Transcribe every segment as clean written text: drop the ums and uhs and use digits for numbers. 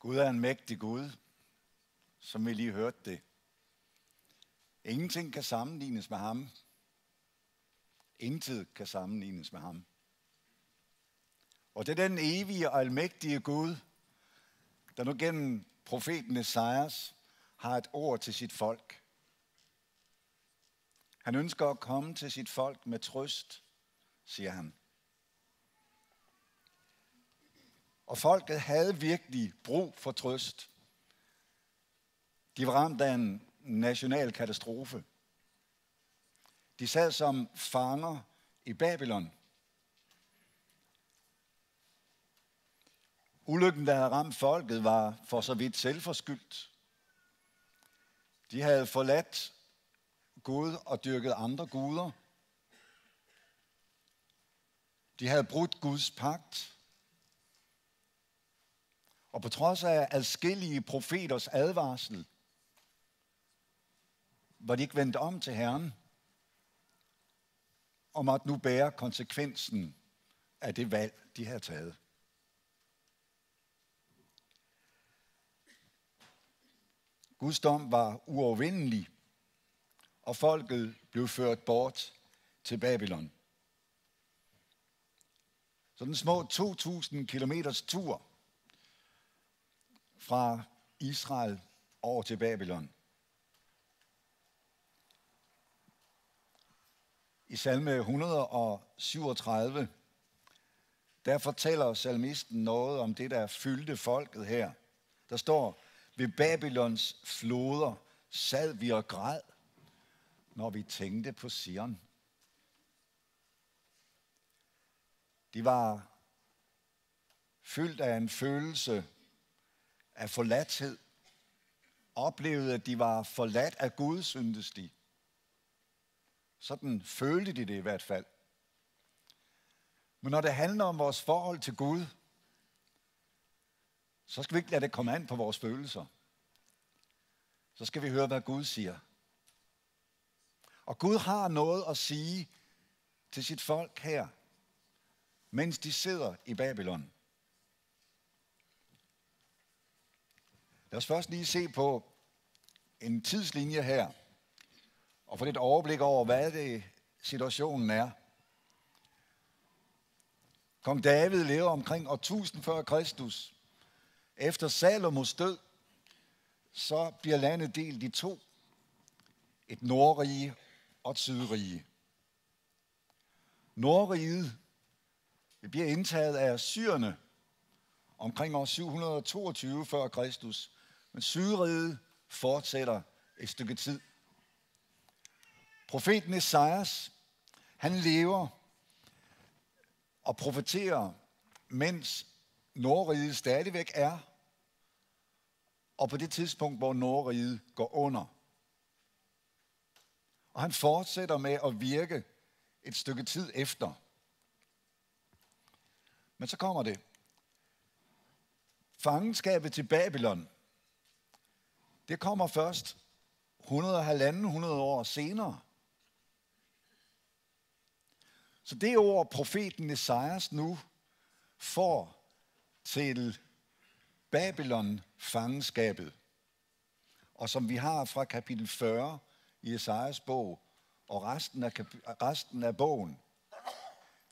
Gud er en mægtig Gud, som vi lige hørte det. Ingenting kan sammenlignes med ham. Intet kan sammenlignes med ham. Og det er den evige og almægtige Gud, der nu gennem profeten Esajas har et ord til sit folk. Han ønsker at komme til sit folk med trøst, siger han. Og folket havde virkelig brug for trøst. De var ramt af en national katastrofe. De sad som fanger i Babylon. Ulykken, der havde ramt folket, var for så vidt selvforskyldt. De havde forladt Gud og dyrket andre guder. De havde brudt Guds pagt. Og på trods af adskillige profeters advarsel, var de ikke vendt om til Herren, og måtte nu bære konsekvensen af det valg, de havde taget. Guds dom var uovervindelig, og folket blev ført bort til Babylon. Så den små 2.000 kilometers tur fra Israel over til Babylon. I salme 137, der fortæller salmisten noget om det, der fyldte folket her. Der står, ved Babylons floder sad vi og græd, når vi tænkte på Sion. De var fyldt af en følelse af forladthed. Oplevede, at de var forladt af Gud, syntes de. Sådan følte de det i hvert fald. Men når det handler om vores forhold til Gud, så skal vi ikke lade det komme an på vores følelser. Så skal vi høre, hvad Gud siger. Og Gud har noget at sige til sit folk her, mens de sidder i Babylon. Lad os først lige se på en tidslinje her, og få lidt overblik over, hvad det situationen er. Kong David lever omkring år 1000 før Kristus. Efter Salomos død, så bliver landet delt i to. Et nordrige og et sydrige. Nordriget bliver indtaget af assyrerne omkring år 722 før Kristus, men sydriget fortsætter et stykke tid. Profeten Esajas, han lever og profeterer, mens Nordriget stadigvæk er, og på det tidspunkt, hvor Nordriget går under. Og han fortsætter med at virke et stykke tid efter. Men så kommer det. Fangenskabet til Babylon, det kommer først 100 år senere. Så det ord, profeten Esajas nu får til Babylon-fangenskabet, og som vi har fra kapitel 40 i Esajas bog, og resten af bogen,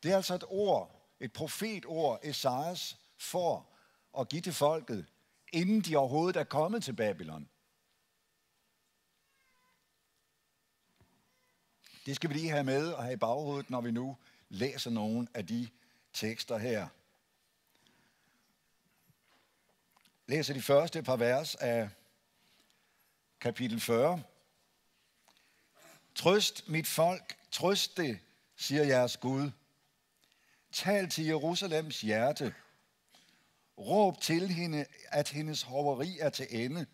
det er altså et ord, et profetord, Esajas får at give til folket, inden de overhovedet er kommet til Babylon. Det skal vi lige have med og have i baghovedet, når vi nu læser nogle af de tekster her. Læser de første par vers af kapitel 40. Trøst mit folk, trøst det, siger jeres Gud. Tal til Jerusalems hjerte. Råb til hende, at hendes hoveri er til ende,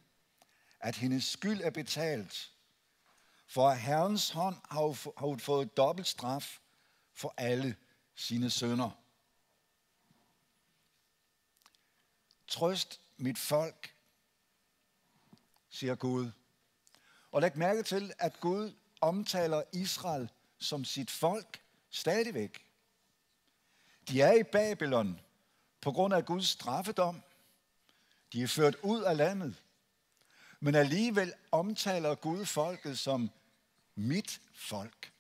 at hendes skyld er betalt. For Herrens hånd har hun fået dobbelt straf for alle sine synder. Trøst mit folk, siger Gud. Og læg mærke til, at Gud omtaler Israel som sit folk stadigvæk. De er i Babylon på grund af Guds straffedom. De er ført ud af landet. Men alligevel omtaler Gud folket som mit folk.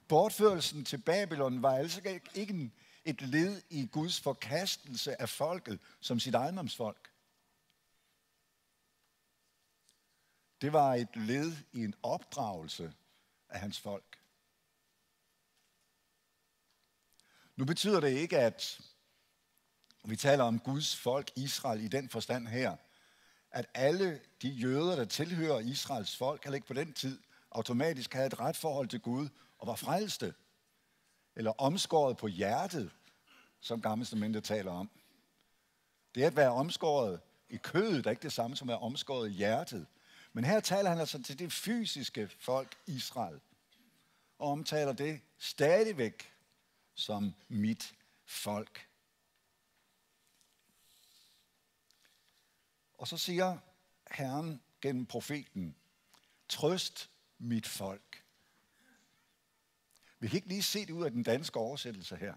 Bortførelsen til Babylon var altså ikke et led i Guds forkastelse af folket som sit ejendomsfolk. Det var et led i en opdragelse af hans folk. Nu betyder det ikke, at vi taler om Guds folk, Israel, i den forstand her, at alle de jøder, der tilhører Israels folk, heller ikke på den tid, automatisk havde et ret forhold til Gud og var frelste, eller omskåret på hjertet, som Gamle Testamentet taler om. Det at være omskåret i kødet er ikke det samme som at være omskåret i hjertet. Men her taler han altså til det fysiske folk Israel, og omtaler det stadigvæk som mit folk. Og så siger Herren gennem profeten, trøst mit folk. Vi kan ikke lige se det ud af den danske oversættelse her.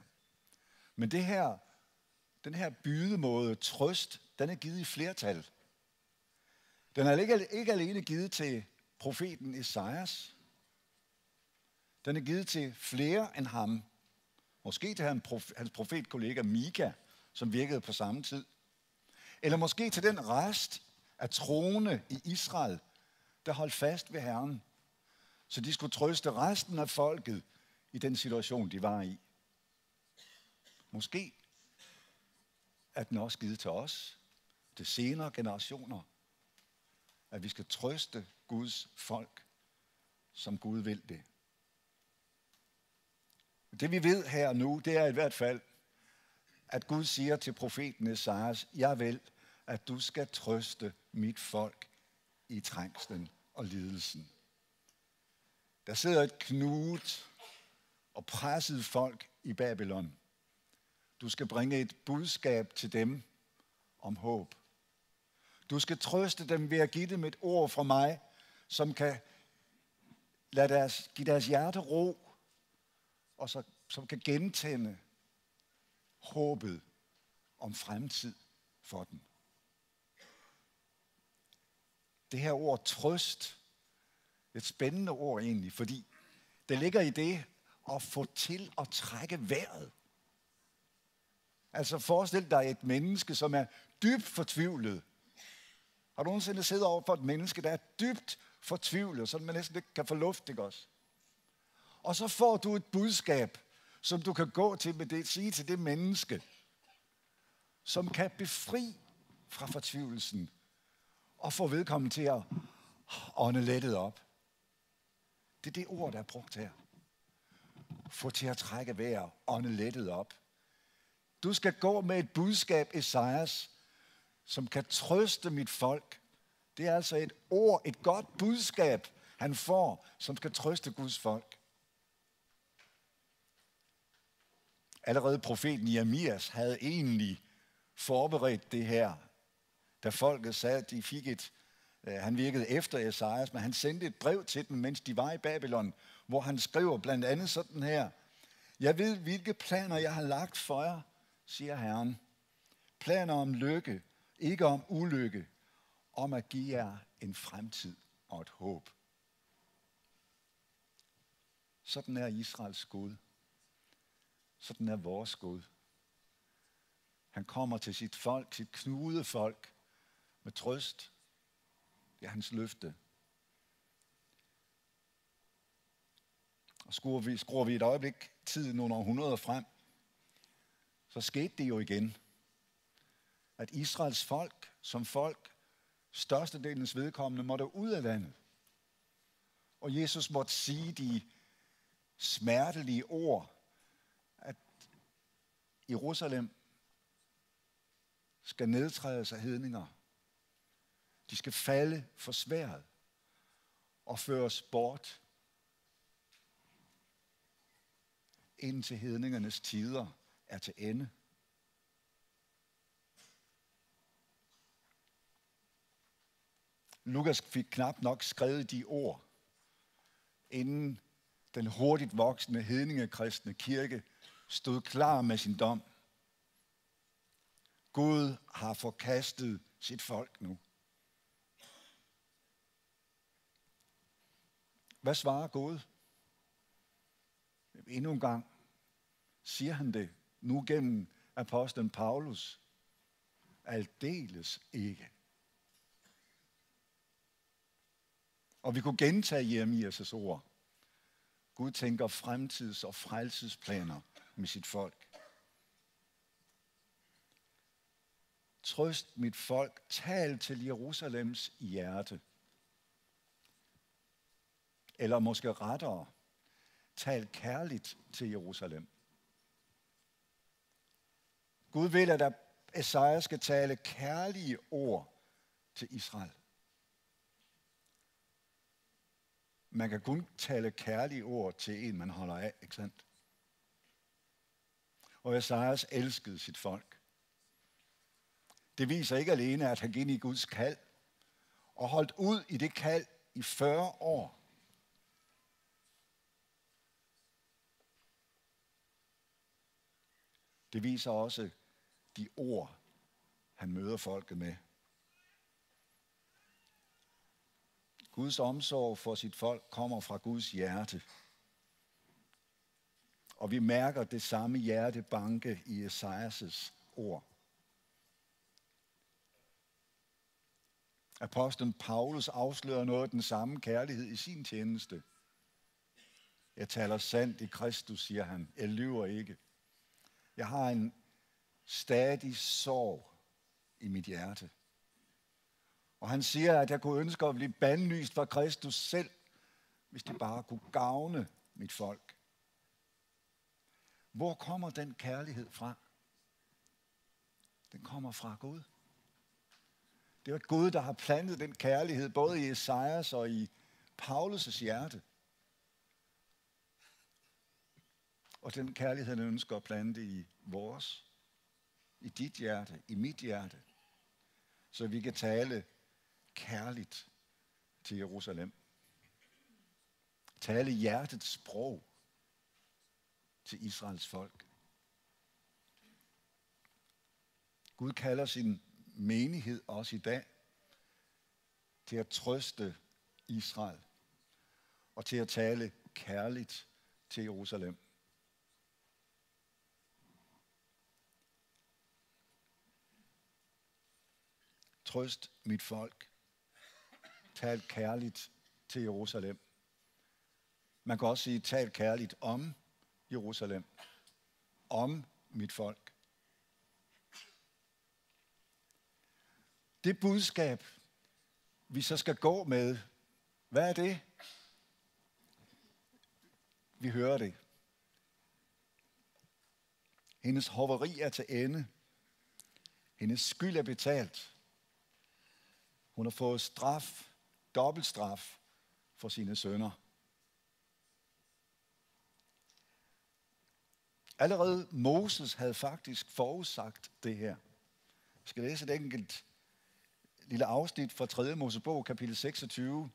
Men den her bydemåde, trøst, den er givet i flertal. Den er ikke alene givet til profeten Esajas. Den er givet til flere end ham. Måske til hans profetkollega Mika, som virkede på samme tid. Eller måske til den rest af troende i Israel, der holdt fast ved Herren. Så de skulle trøste resten af folket i den situation, de var i. Måske er den også givet til os, til senere generationer, at vi skal trøste Guds folk, som Gud vil det. Det vi ved her nu, det er i hvert fald, at Gud siger til profeten Esajas, jeg vil, at du skal trøste mit folk i trængslen og lidelsen. Der sidder et knuget og presset folk i Babylon. Du skal bringe et budskab til dem om håb. Du skal trøste dem ved at give dem et ord fra mig, som kan give deres hjerte ro, og som kan gentænde håbet om fremtid for dem. Det her ord trøst, et spændende ord egentlig, fordi det ligger i det at få til at trække vejret. Altså forestil dig et menneske, som er dybt fortvivlet. Har du nogensinde siddet over for et menneske, der er dybt fortvivlet, så man næsten ikke kan få luft, ikke også? Og så får du et budskab, som du kan gå til med det, sige til det menneske, som kan befri fra fortvivlelsen og få vedkommende til at ånde lettet op. Det er det ord, der er brugt her. Få til at trække vejret, ånde lettet op. Du skal gå med et budskab, Esajas, som kan trøste mit folk. Det er altså et ord, et godt budskab, han får, som skal trøste Guds folk. Allerede profeten Jeremias havde egentlig forberedt det her, da folket sagde, at de fik han virkede efter Esajas, men han sendte et brev til dem, mens de var i Babylon, hvor han skriver blandt andet sådan her: jeg ved, hvilke planer jeg har lagt for jer, siger Herren. Planer om lykke, ikke om ulykke, om at give jer en fremtid og et håb. Sådan er Israels Gud. Sådan er vores Gud. Han kommer til sit folk, sit knugede folk, med trøst. Det er hans løfte. Og skruer vi et øjeblik tiden nogle århundreder frem, så skete det jo igen, at Israels folk, som folk, størstedelens vedkommende, måtte ud af landet. Og Jesus måtte sige de smertelige ord, at Jerusalem skal nedtrædes af hedninger. De skal falde for sværdet og føres bort, indtil hedningernes tider er til ende. Lukas fik knap nok skrevet de ord, inden den hurtigt voksende hedningekristne kirke stod klar med sin dom. Gud har forkastet sit folk nu. Hvad svarer Gud? Endnu en gang siger han det nu gennem apostlen Paulus. Aldeles ikke. Og vi kunne gentage Jeremias' ord. Gud tænker fremtids- og frelsesplaner med sit folk. Trøst mit folk, tal til Jerusalems hjerte. Eller måske rettere, tal kærligt til Jerusalem. Gud vil, at Esajas skal tale kærlige ord til Israel. Man kan kun tale kærlige ord til en, man holder af, ikke sandt? Og Esajas elskede sit folk. Det viser ikke alene, at han gik ind i Guds kald og holdt ud i det kald i 40 år. Det viser også de ord, han møder folket med. Guds omsorg for sit folk kommer fra Guds hjerte. Og vi mærker det samme hjertebanke i Esajas' ord. Apostlen Paulus afslører noget af den samme kærlighed i sin tjeneste. Jeg taler sandt i Kristus, siger han. Jeg lyver ikke. Jeg har en stadig sorg i mit hjerte. Og han siger, at jeg kunne ønske at blive bandlyst fra Kristus selv, hvis det bare kunne gavne mit folk. Hvor kommer den kærlighed fra? Den kommer fra Gud. Det er Gud, der har plantet den kærlighed, både i Esajas og i Paulus' hjerte. Og den kærlighed, han ønsker at plante i vores, i dit hjerte, i mit hjerte, så vi kan tale kærligt til Jerusalem. Tale hjertets sprog til Israels folk. Gud kalder sin menighed også i dag til at trøste Israel og til at tale kærligt til Jerusalem. Trøst mit folk. Tal kærligt til Jerusalem. Man kan også sige, tal kærligt om Jerusalem. Om mit folk. Det budskab, vi så skal gå med, hvad er det? Vi hører det. Hendes hoveri er til ende. Hendes skyld er betalt. Hun har fået straf, dobbelt straf for sine sønner. Allerede Moses havde faktisk forudsagt det her. Jeg skal læse et enkelt lille afsnit fra 3. Mosebog, kapitel 26,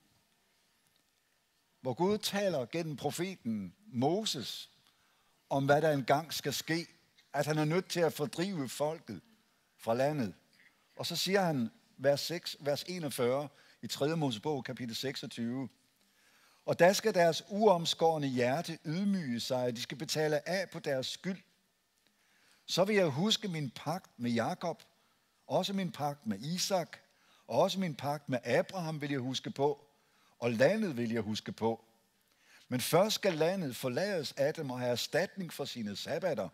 hvor Gud taler gennem profeten Moses om, hvad der engang skal ske, at han er nødt til at fordrive folket fra landet. Og så siger han, vers 41 i 3. Mosebog, kapitel 26, og der skal deres uomskårne hjerte ydmyge sig, at de skal betale af på deres skyld. Så vil jeg huske min pagt med Jakob, også min pagt med Isak, og også min pagt med Abraham vil jeg huske på, og landet vil jeg huske på. Men først skal landet forlades af dem og have erstatning for sine sabbater,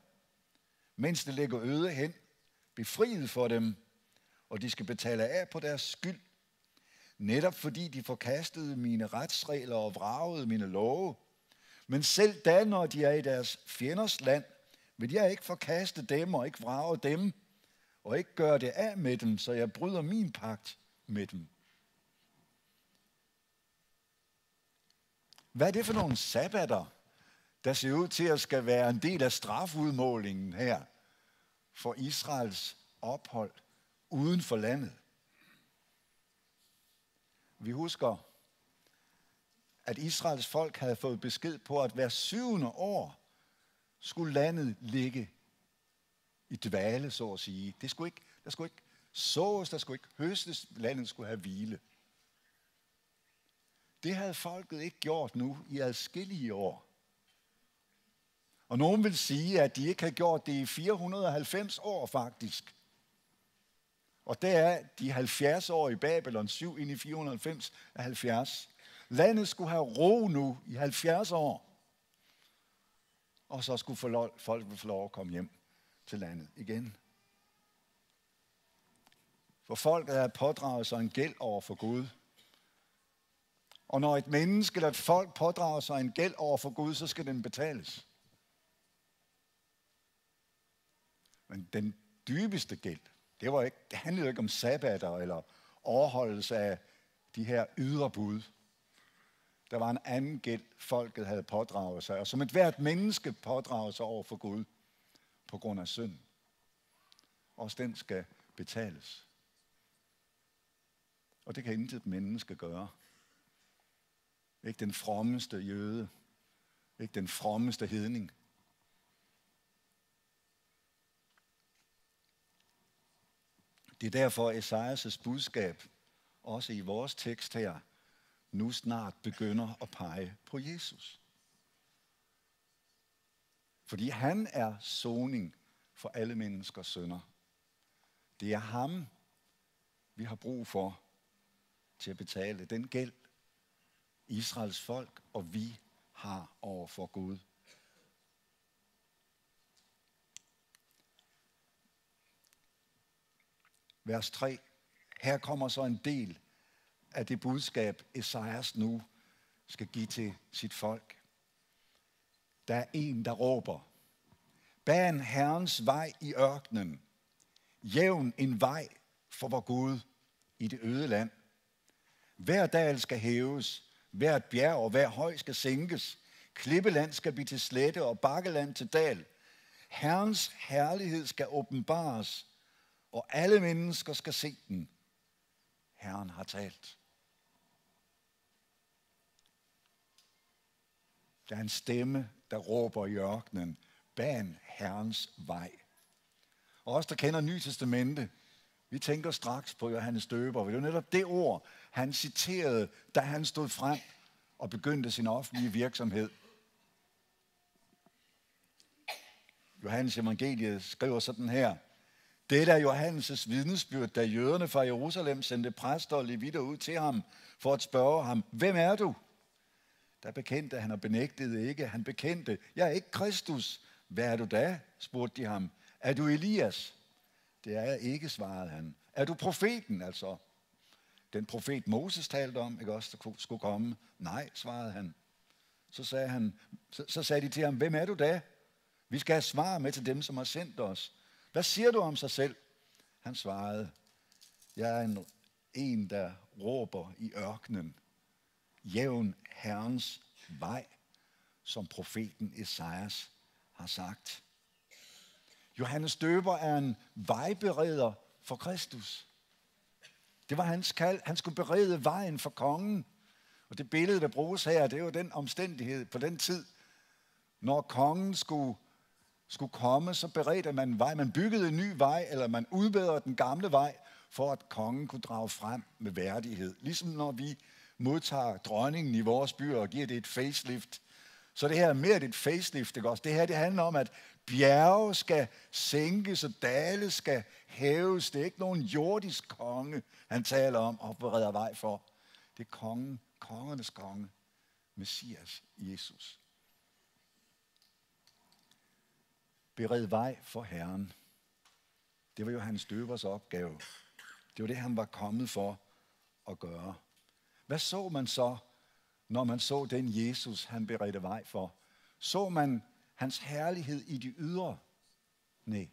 mens det ligger øde hen, befriet for dem, og de skal betale af på deres skyld, netop fordi de forkastede mine retsregler og vragede mine love. Men selv da, når de er i deres fjenders land, vil jeg ikke forkaste dem og ikke vrage dem, og ikke gøre det af med dem, så jeg bryder min pagt med dem. Hvad er det for nogle sabbater, der ser ud til at skal være en del af strafudmålingen her for Israels ophold uden for landet? Vi husker, at Israels folk havde fået besked på, at hver 7. år skulle landet ligge i dvale, så at sige. Der Der skulle ikke sås, der skulle ikke høstes, landet skulle have hvile. Det havde folket ikke gjort nu i adskillige år. Og nogen vil sige, at de ikke har gjort det i 490 år faktisk. Og der er de 70 år i Babylon, 7 ind i 490 er 70. Landet skulle have ro nu i 70 år. Og så skulle folk få lov at komme hjem til landet igen. For folket havde pådraget sig en gæld over for Gud. Og når et menneske eller et folk pådrager sig en gæld over for Gud, så skal den betales. Men den dybeste gæld, det handlede ikke om sabbater eller overholdelse af de her ydre bud. Der var en anden gæld, folket havde pådraget sig, og som et hvert menneske pådrager sig over for Gud på grund af synd. Også den skal betales. Og det kan intet menneske gøre. Ikke den frommeste jøde, ikke den frommeste hedning. Det er derfor Esajas' budskab, også i vores tekst her, nu snart begynder at pege på Jesus. Fordi han er soning for alle menneskers synder. Det er ham, vi har brug for til at betale den gæld, Israels folk og vi har over for Gud. Vers 3. Her kommer så en del af det budskab, Esajas nu skal give til sit folk. Der er en, der råber: ban Herrens vej i ørkenen, jævn en vej for vor Gud i det øde land. Hver dal skal hæves, hvert bjerg og hver høj skal sænkes. Klippeland skal blive til slette og bakkeland til dal. Herrens herlighed skal åbenbares, og alle mennesker skal se den. Herren har talt. Der er en stemme, der råber i ørkenen: ban Herrens vej. Og os, der kender Nye Testamente, vi tænker straks på Johannes Døber. Det var netop det ord, han citerede, da han stod frem og begyndte sin offentlige virksomhed. Johannes evangeliet skriver sådan her: det er Johannes' vidnesbyrd, da jøderne fra Jerusalem sendte præster og levitter ud til ham for at spørge ham: hvem er du? Der bekendte han og benægtede ikke. Han bekendte: jeg er ikke Kristus. Hvad er du da? Spurgte de ham. Er du Elias? Det er jeg ikke, svarede han. Er du profeten, altså den profet Moses talte om, ikke også, der skulle komme? Nej, svarede han. Så sagde de til ham: hvem er du da? Vi skal have svar med til dem, som har sendt os. Hvad siger du om sig selv? Han svarede: jeg er en, der råber i ørkenen, jævn Herrens vej, som profeten Esajas har sagt. Johannes Døber er en vejbereder for Kristus. Det var hans kald. Han skulle berede vejen for kongen. Og det billede, der bruges her, det er jo den omstændighed på den tid, når kongen skulle komme, så beredte man en vej. Man byggede en ny vej, eller man udbedrede den gamle vej, for at kongen kunne drage frem med værdighed. Ligesom når vi modtager dronningen i vores byer og giver det et facelift. Så det her er mere et facelift, ikke også? Det her, det handler om, at bjerge skal sænkes, og dale skal hæves. Det er ikke nogen jordisk konge, han taler om og bereder vej for. Det er kongernes konge, Messias, Jesus. Bered vej for Herren. Det var Johannes Døbers opgave. Det var det, han var kommet for at gøre. Hvad så man så, når man så den Jesus, han beredte vej for? Så man hans herlighed i de ydre? Nej.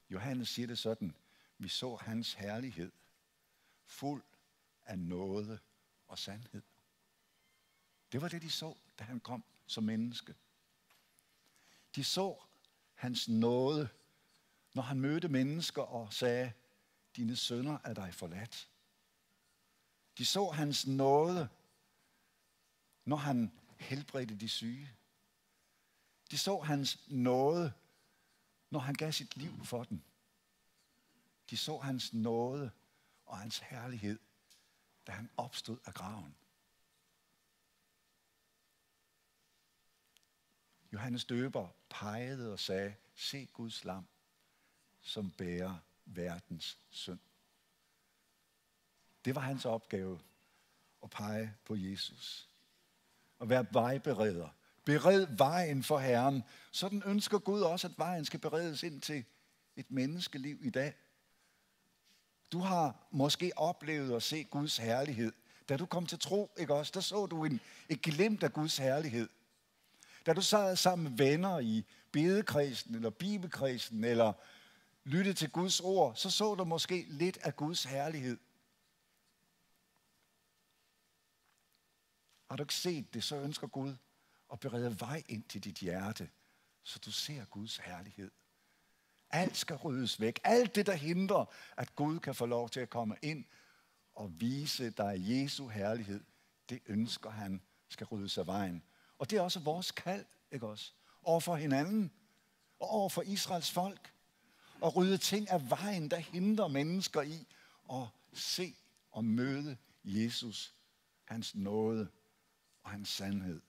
Johannes siger det sådan: vi så hans herlighed fuld af nåde og sandhed. Det var det, de så, da han kom som menneske. De så hans nåde, når han mødte mennesker og sagde: dine synder er dig forladt. De så hans nåde, når han helbredte de syge. De så hans nåde, når han gav sit liv for dem. De så hans nåde og hans herlighed, da han opstod af graven. Johannes Døber pegede og sagde, se Guds lam, som bærer verdens synd. Det var hans opgave at pege på Jesus. At være vejbereder. Bered vejen for Herren. Sådan ønsker Gud også, at vejen skal beredes ind til et menneskeliv i dag. Du har måske oplevet at se Guds herlighed. Da du kom til tro, ikke også? Der så du et glimt af Guds herlighed. Da du sad sammen med venner i bedekredsen eller bibelkredsen eller lyttede til Guds ord, så du måske lidt af Guds herlighed. Har du ikke set det, så ønsker Gud at berede vej ind til dit hjerte, så du ser Guds herlighed. Alt skal ryddes væk. Alt det, der hindrer, at Gud kan få lov til at komme ind og vise dig Jesu herlighed, det ønsker han skal ryddes af vejen. Og det er også vores kald, ikke også? Over for hinanden og over for Israels folk. Og rydde ting af vejen, der hindrer mennesker i at se og møde Jesus, hans nåde og hans sandhed.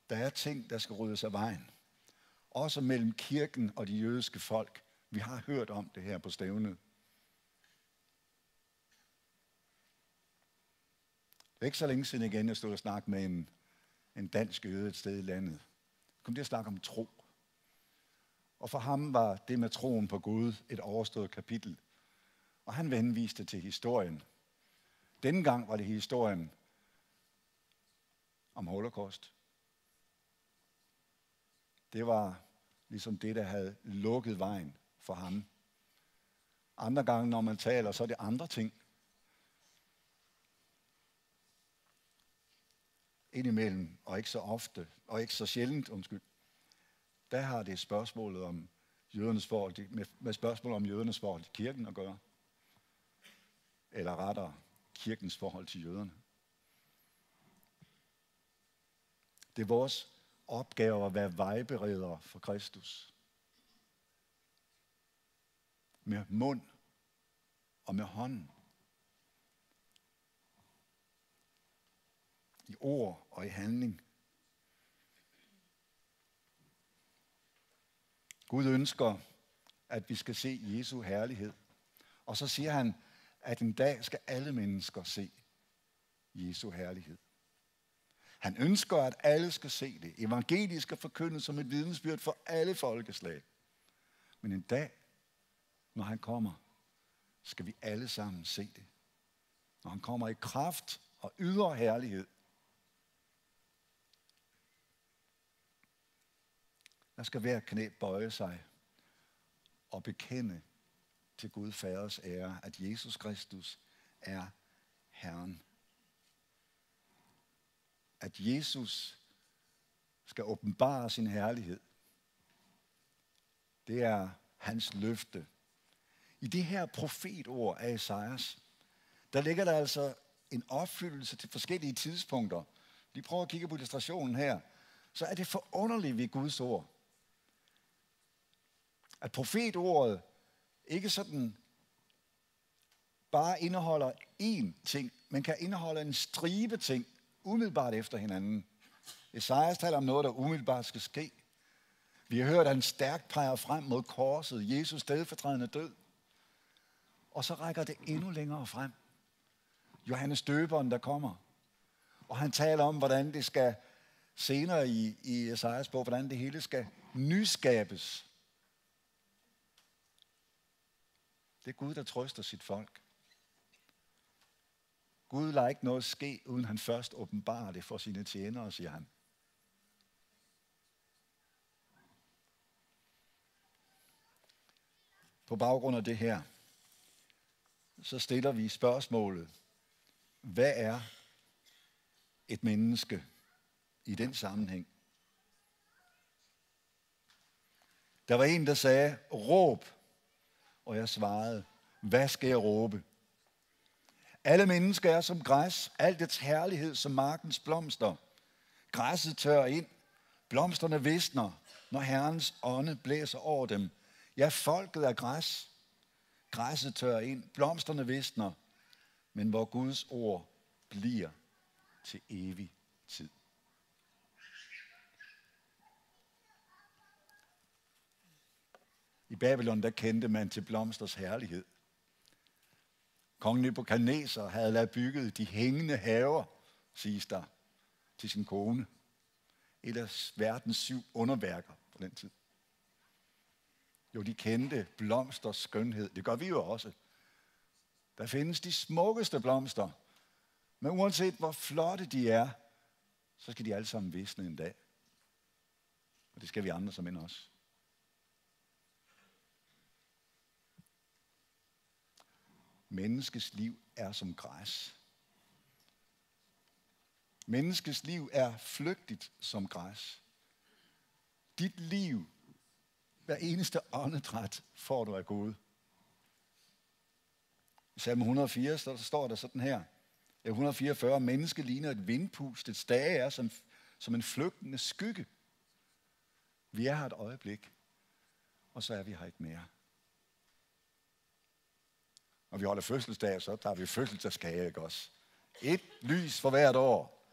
Der er ting, der skal ryddes af vejen. Også mellem kirken og de jødiske folk. Vi har hørt om det her på stævnet. Det er ikke så længe siden igen, jeg stod og snakkede med en dansk jøde et sted i landet. Jeg kom til at snakke om tro. Og for ham var det med troen på Gud et overstået kapitel. Og han henviste til historien. Denne gang var det historien om Holocaust. Det var ligesom det, der havde lukket vejen for ham. Andre gange, når man taler, så er det andre ting. Indimellem, og ikke så ofte, og ikke så sjældent, der har det spørgsmålet om jødernes forhold, med spørgsmål om jødernes forhold til kirken at gøre. Eller rettere, kirkens forhold til jøderne. Det er vores opgave at være vejberedere for Kristus. Med mund og med hånden. I ord og i handling. Gud ønsker, at vi skal se Jesu herlighed. Og så siger han, at en dag skal alle mennesker se Jesu herlighed. Han ønsker, at alle skal se det. Evangeliet skal forkyndes som et vidnesbyrd for alle folkeslag. Men en dag, når han kommer, skal vi alle sammen se det. Når han kommer i kraft og ydre herlighed. Der skal hver knæ bøje sig og bekende til Gud Faders ære, at Jesus Kristus er Herren. At Jesus skal åbenbare sin herlighed. Det er hans løfte. I det her profetord af Esajas, der ligger der altså en opfyldelse til forskellige tidspunkter. Lige prøver at kigge på illustrationen her. Så er det forunderligt ved Guds ord. At profetordet ikke sådan bare indeholder én ting, men kan indeholde en stribe ting umiddelbart efter hinanden. Esajas taler om noget, der umiddelbart skal ske. Vi har hørt, at han stærkt peger frem mod korset, Jesus stedfortrædende død. Og så rækker det endnu længere frem. Johannes Døberen, der kommer. Og han taler om, hvordan det skal senere i Esajas bog, hvordan det hele skal nyskabes. Det er Gud, der trøster sit folk. Gud lader ikke noget ske, uden han først åbenbarer det for sine tjenere, siger han. På baggrund af det her, så stiller vi spørgsmålet, hvad er et menneske i den sammenhæng? Der var en, der sagde, råb, og jeg svarede, hvad skal jeg råbe? Alle mennesker er som græs, al dets herlighed som markens blomster. Græsset tørrer ind, blomsterne visner, når Herrens ånde blæser over dem. Ja, folket er græs. Græsset tørrer ind, blomsterne visner, men hvor Guds ord bliver til evig tid. I Babylon, der kendte man til blomsters herlighed. Kongen Nebukadneser havde ladet bygget de hængende haver, siges der, til sin kone. Et af verdens 7 underværker på den tid. Jo, de kendte blomsters skønhed. Det gør vi jo også. Der findes de smukkeste blomster. Men uanset hvor flotte de er, så skal de alle sammen visne en dag. Og det skal vi andre som end også. Menneskets liv er som græs. Menneskets liv er flygtigt som græs. Dit liv, hver eneste åndedræt, får du af Gud. I salme 104 så står der sådan her. 144, menneske ligner et vindpust, et stage er som en flygtende skygge. Vi er her et øjeblik, og så er vi her ikke mere. Når vi holder fødselsdag, så tager vi fødselsdagskage, ikke også? Et lys for hvert år.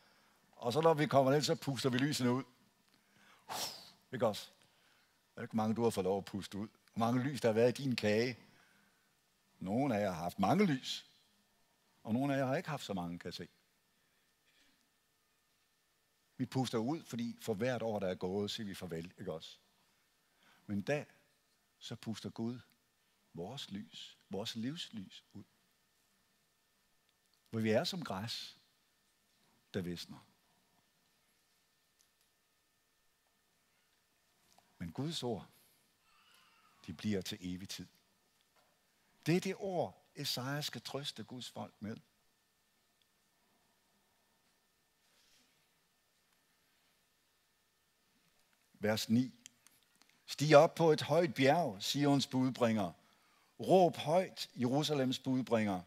Og så når vi kommer ned, så puster vi lysene ud. Ikke også? Der er ikke mange, du har fået lov at puste ud. Hvor mange lys, der har været i din kage. Nogle af jer har haft mange lys. Og nogle af jer har ikke haft så mange, kan jeg se. Vi puster ud, fordi for hvert år, der er gået, siger vi farvel, ikke også? Men en dag, så puster Gud vores lys, vores livslys ud. Hvor vi er som græs, der visner. Men Guds ord, de bliver til evig tid. Det er det ord, Esajas skal trøste Guds folk med. Vers 9. Stig op på et højt bjerg, Sions budbringer. Råb højt, Jerusalems budbringer.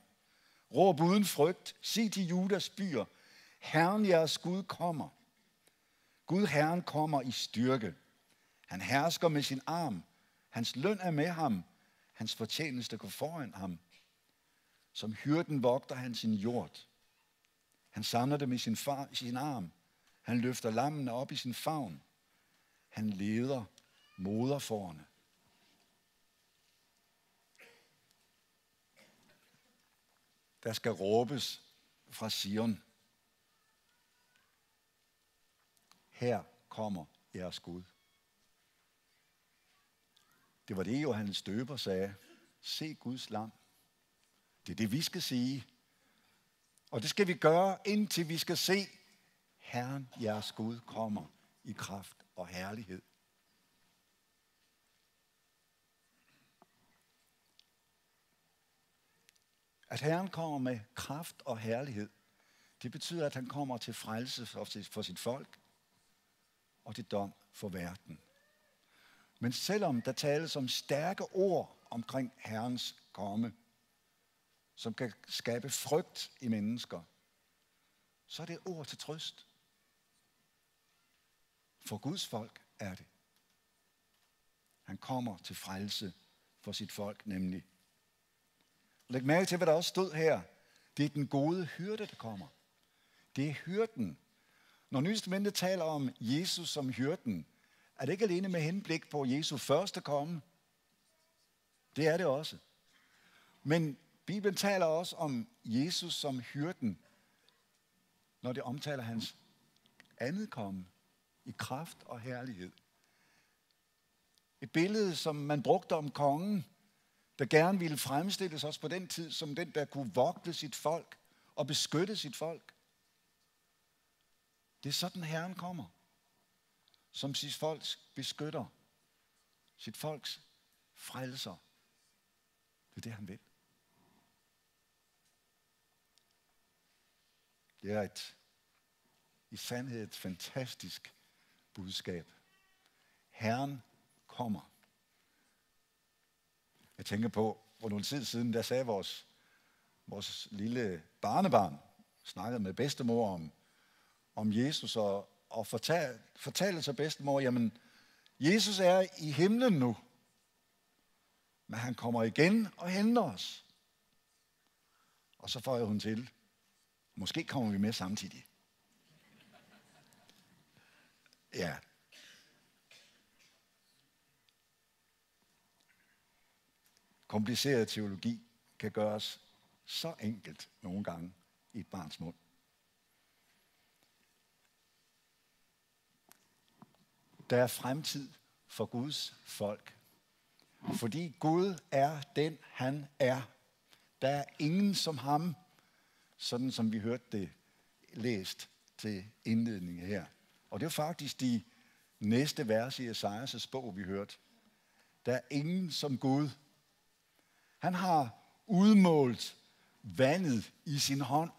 Råb uden frygt, sig til Judas byer. Herren jeres Gud kommer. Gud Herren kommer i styrke. Han hersker med sin arm. Hans løn er med ham. Hans fortjeneste går foran ham. Som hyrden vogter han sin hjort. Han samler dem i sin arm. Han løfter lammene op i sin favn. Han leder moderfårene. Der skal råbes fra Sion. Her kommer jeres Gud. Det var det, Johannes Døber sagde. Se Guds lam. Det er det, vi skal sige. Og det skal vi gøre, indtil vi skal se, Herren, jeres Gud, kommer i kraft og herlighed. At Herren kommer med kraft og herlighed, det betyder, at han kommer til frelse for sit folk og til dom for verden. Men selvom der tales om stærke ord omkring Herrens komme, som kan skabe frygt i mennesker, så er det ord til trøst. For Guds folk er det. Han kommer til frelse for sit folk nemlig. Læg mærke til, hvad der også stod her. Det er den gode hyrde, der kommer. Det er hyrden. Når Nye Testamentet taler om Jesus som hyrden, er det ikke alene med henblik på Jesu første komme. Det er det også. Men Bibelen taler også om Jesus som hyrden, når det omtaler hans andet komme i kraft og herlighed. Et billede, som man brugte om kongen, der gerne ville fremstilles også på den tid, som den, der kunne vogte sit folk og beskytte sit folk. Det er sådan, Herren kommer, som sit folks beskytter, sit folks frelser. Det er det, han vil. Det er i sandhed et fantastisk budskab. Herren kommer. Jeg tænker på, for nogle tid siden, der sagde vores lille barnebarn, snakkede med bedstemor om Jesus, og fortalte sig bedstemor, jamen, Jesus er i himlen nu. Men han kommer igen og henter os. Og så får hun til, måske kommer vi med samtidig. Ja. Kompliceret teologi kan gøres så enkelt nogle gange i et barns mund. Der er fremtid for Guds folk. Fordi Gud er den, han er. Der er ingen som ham, sådan som vi hørte det læst til indledningen her. Og det er faktisk de næste vers i Esajas bog, vi hørte. Der er ingen som Gud. Han har udmålt vandet i sin hånd.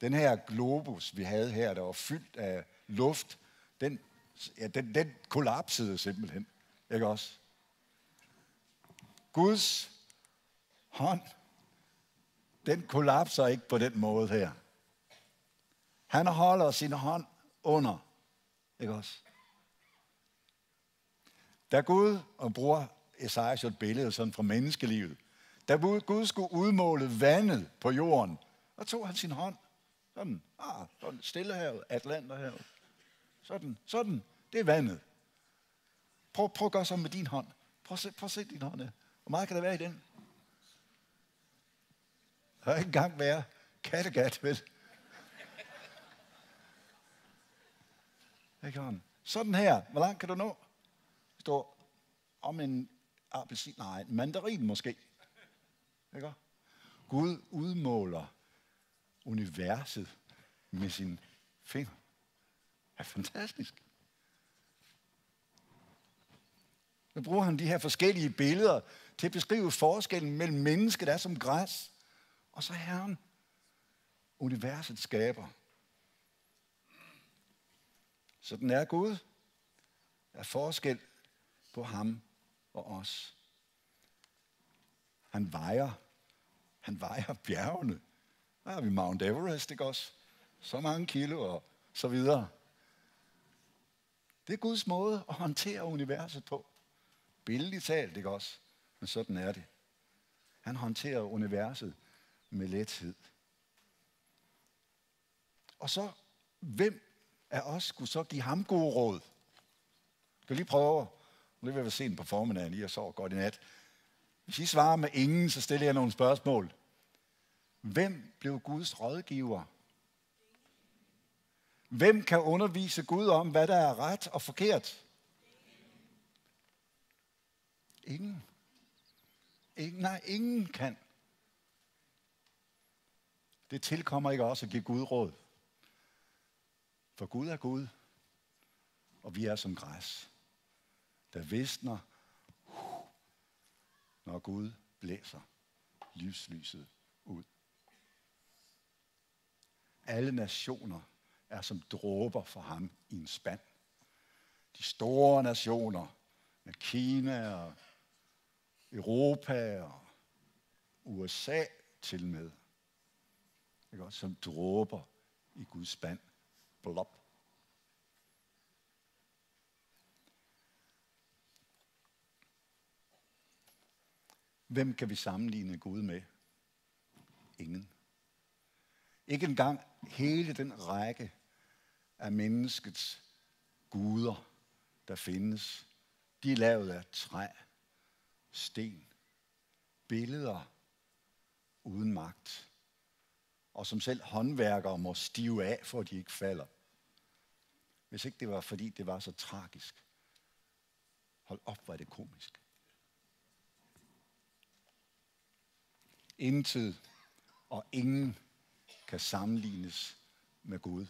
Den her globus, vi havde her, der var fyldt af luft, den kollapsede simpelthen. Ikke også? Guds hånd, den kollapser ikke på den måde her. Han holder sin hånd under. Ikke også? Da Gud, og bruger Esajas et billede sådan fra menneskelivet, da Gud skulle udmåle vandet på jorden, og tog han sin hånd, sådan Stillehavet, Atlanterhavet, sådan, det er vandet. Prøv at gøre sådan med din hånd. Prøv at se din hånd her. Hvor meget kan der være i den? Der er ikke engang være Kattegat, vel? Sådan her. Hvor langt kan du nå? Det står om en appelsin, nej, en mandarin måske. Ikke? Gud udmåler universet med sin finger. Det er fantastisk. Nu bruger han de her forskellige billeder til at beskrive forskellen mellem mennesket, der er som græs, og så Herren, universet skaber. Sådan er Gud. Der er forskel på ham og os. Han vejer bjergene. Der har vi Mount Everest, ikke også? Så mange kilo og så videre. Det er Guds måde at håndtere universet på. Billedligt talt, ikke også? Men sådan er det. Han håndterer universet med lethed. Og så, hvem af os skulle så give ham gode råd? Jeg kan lige prøve. Nu vil jeg være sent på formiddagen, lige og sove godt i nat. Hvis I svarer med ingen, så stiller jeg nogle spørgsmål. Hvem blev Guds rådgiver? Hvem kan undervise Gud om, hvad der er ret og forkert? Ingen. Ingen kan. Det tilkommer ikke også at give Gud råd. For Gud er Gud, og vi er som græs, der visner, når Gud blæser livslyset ud. Alle nationer er som dråber for ham i en spand. De store nationer med Kina og Europa og USA til med. Ikke også? Som dråber i Guds spand. Blop. Hvem kan vi sammenligne Gud med? Ingen. Ikke engang hele den række af menneskets guder, der findes. De er lavet af træ, sten, billeder uden magt, og som selv håndværkere må stive af, for at de ikke falder. Hvis ikke det var, fordi det var så tragisk. Hold op, hvor er det komisk. Intet og ingen kan sammenlignes med Gud.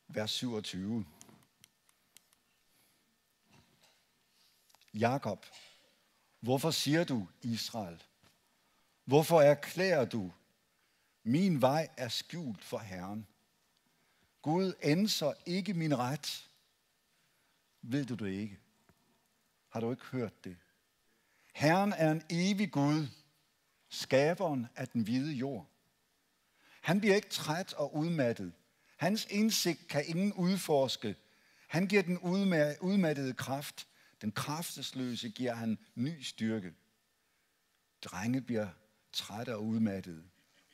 Vers 27. Jakob, hvorfor siger du, Israel? Hvorfor erklærer du, min vej er skjult for Herren? Gud ænser ikke min ret. Ved du det ikke? Har du ikke hørt det? Herren er en evig Gud, skaberen af den hvide jord. Han bliver ikke træt og udmattet. Hans indsigt kan ingen udforske. Han giver den udmattede kraft. Den kraftesløse giver han ny styrke. Drenge bliver trætte og udmattede.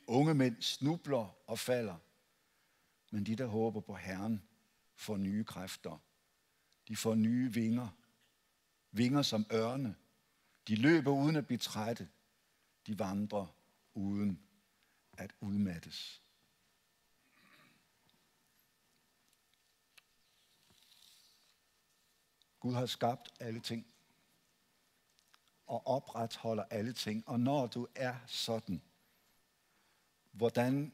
Unge mænd snubler og falder. Men de, der håber på Herren, får nye kræfter. De får nye vinger. Vinger som ørne. De løber uden at blive trætte. De vandrer uden at udmattes. Gud har skabt alle ting og opretholder alle ting. Og når du er sådan, hvordan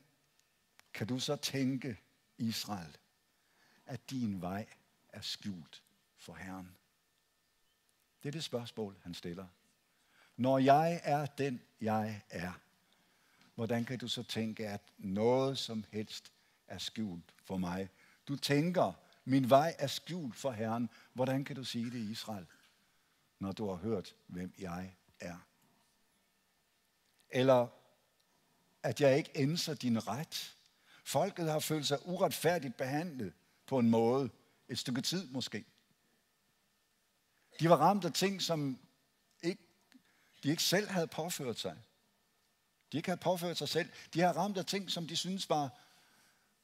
kan du så tænke, Israel, at din vej er skjult for Herren? Det er det spørgsmål, han stiller. Når jeg er den, jeg er, hvordan kan du så tænke, at noget som helst er skjult for mig? Du tænker, min vej er skjult for Herren. Hvordan kan du sige det, Israel, når du har hørt, hvem jeg er? Eller at jeg ikke ændrer din ret. Folket har følt sig uretfærdigt behandlet på en måde, et stykke tid måske. De var ramt af ting, som de ikke selv havde påført sig. De ikke havde påført sig selv. De har ramt af ting, som de synes var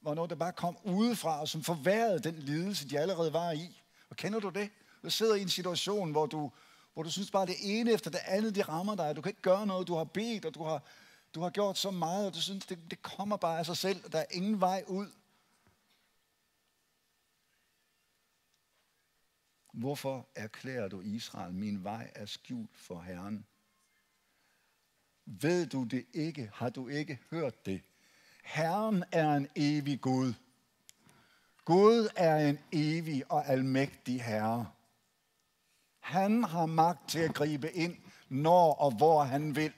noget, der bare kom udefra, og som forværrede den lidelse, de allerede var i. Og kender du det? Du sidder i en situation, hvor du synes bare, det ene efter det andet, det rammer dig. Du kan ikke gøre noget, du har bedt, og du har gjort så meget, og du synes, det kommer bare af sig selv. Der er ingen vej ud. Hvorfor erklærer du, Israel, min vej er skjult for Herren? Ved du det ikke? Har du ikke hørt det? Herren er en evig Gud. Gud er en evig og almægtig Herre. Han har magt til at gribe ind, når og hvor han vil.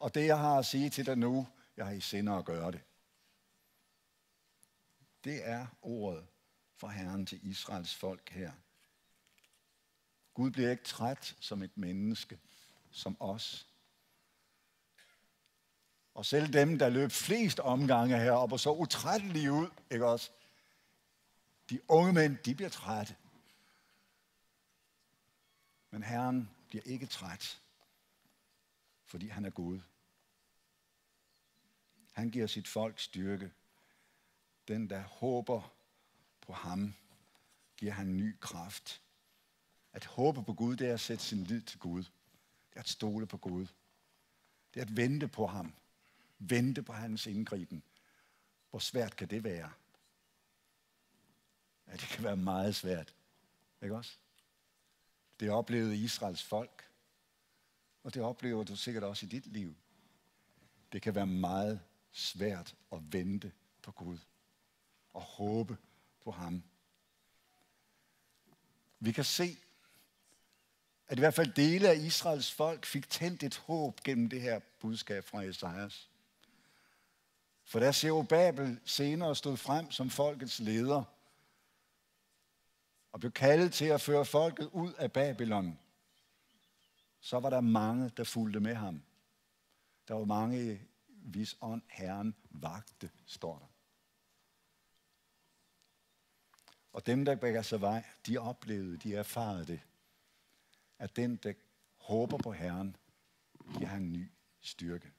Og det, jeg har at sige til dig nu, jeg har i sinde at gøre det. Det er ordet fra Herren til Israels folk her. Gud bliver ikke træt som et menneske, som os. Og selv dem, der løb flest omgange heroppe og så utrættelige ud, ikke også? De unge mænd, de bliver trætte. Men Herren bliver ikke træt, fordi han er Gud. Han giver sit folk styrke. Den, der håber på ham, giver han ny kraft. At håbe på Gud, det er at sætte sin lid til Gud. Det er at stole på Gud. Det er at vente på ham. Vente på hans indgriben. Hvor svært kan det være? Ja, det kan være meget svært. Ikke også? Det oplevede Israels folk. Og det oplever du sikkert også i dit liv. Det kan være meget svært at vente på Gud. Og håbe på ham. Vi kan se, at i hvert fald dele af Israels folk fik tændt et håb gennem det her budskab fra Esajas. For da Zerubabel senere stod frem som folkets leder og blev kaldet til at føre folket ud af Babylon, så var der mange, der fulgte med ham. Der var mange, hvis ånd Herren vagte, står der. Og dem, der bækker sig vej, de oplevede, de erfarede det, at den, der håber på Herren, giver han ny styrke.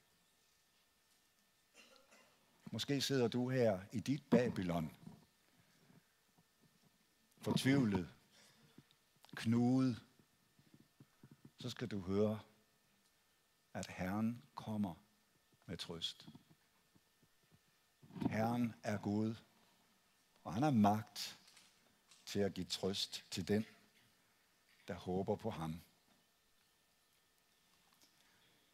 Måske sidder du her i dit Babylon, fortvivlet, knuget. Så skal du høre, at Herren kommer med trøst. Herren er Gud, og han har magt til at give trøst til den, der håber på ham.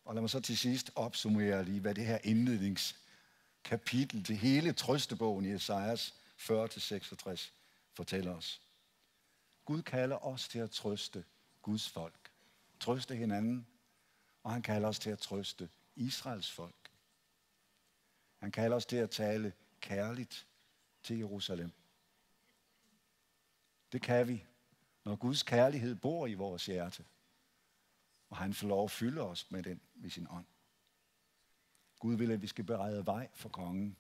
Og lad mig så til sidst opsummere lige, hvad det her indledningskapitel til hele trøstebogen i Esajas 40-66 fortæller os. Gud kalder os til at trøste Guds folk. Trøste hinanden, og han kalder os til at trøste Israels folk. Han kalder os til at tale kærligt til Jerusalem. Det kan vi, når Guds kærlighed bor i vores hjerte, og han får lov at fylde os med den ved sin ånd. Gud vil, at vi skal berede vej for kongen.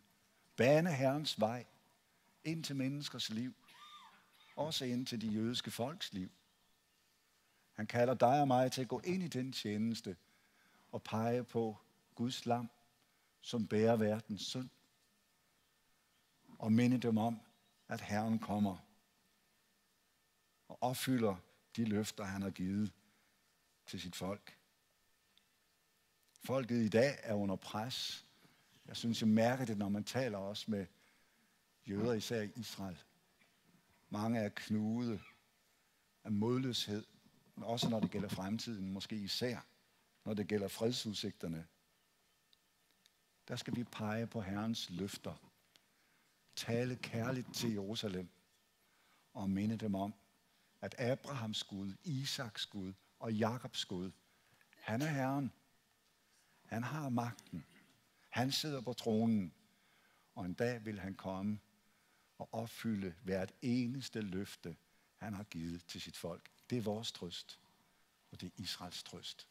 Bane Herrens vej ind til menneskers liv. Også ind til de jødiske folks liv. Han kalder dig og mig til at gå ind i den tjeneste og pege på Guds lam, som bærer verdens synd. Og minde dem om, at Herren kommer og opfylder de løfter, han har givet til sit folk. Folket i dag er under pres. Jeg synes, jeg mærker det, når man taler også med jøder, især i Israel. Mange er knude af modløshed, men også når det gælder fremtiden, måske især når det gælder fredsudsigterne. Der skal vi pege på Herrens løfter. Tale kærligt til Jerusalem og minde dem om, at Abrahams Gud, Isaks Gud og Jakobs Gud, han er Herren. Han har magten. Han sidder på tronen, og en dag vil han komme og opfylde hvert eneste løfte, han har givet til sit folk. Det er vores trøst, og det er Israels trøst.